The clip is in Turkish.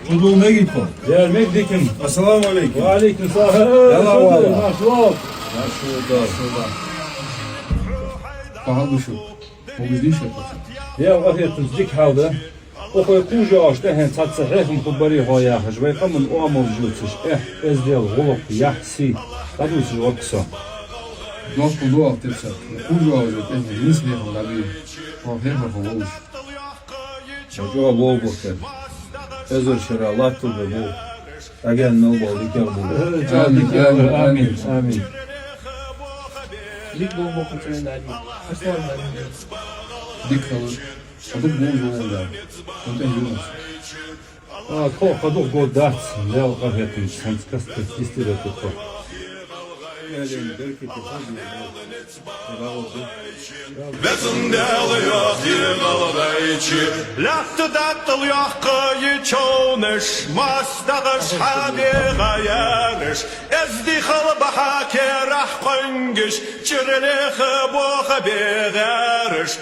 Kuduğum ne git var? Gelmek dikim. Assalamu alaikum. Ve aleyküm selam. Yalan var ya. Nasıl? Şurada. Pahalı şu. O bizde iş yapacak. Ya afiyetiniz dik halde. O koy kucu ağaçta hen tatsa hekim kubari hoya hajvay kamun o mevcutmuş. Ezdel golok yahsi. Tadusi oksa. Dost bu doğal tepsi. Kucu alacak. En iyisi ne yapalım abi. O her hafta olur. Çocuğa bol bakar. Özür şera lattı be bu. Agen ne oldu diker bu. Amin. Amin. Lig bomba kutuları. Aslanlar. Dik kalır. Adı bu yolda. Ondan yürümüş. Koka do godat. Ya afiyetiniz. Sen kastı istire tuttu. Gelin berketi hadi. Безумдел ягил вейчи, лягт даттл яхкай чонеш, мастагаш хаби гаяреш, эзди хал бахаке рах конгеш, чирлих бох бегареш.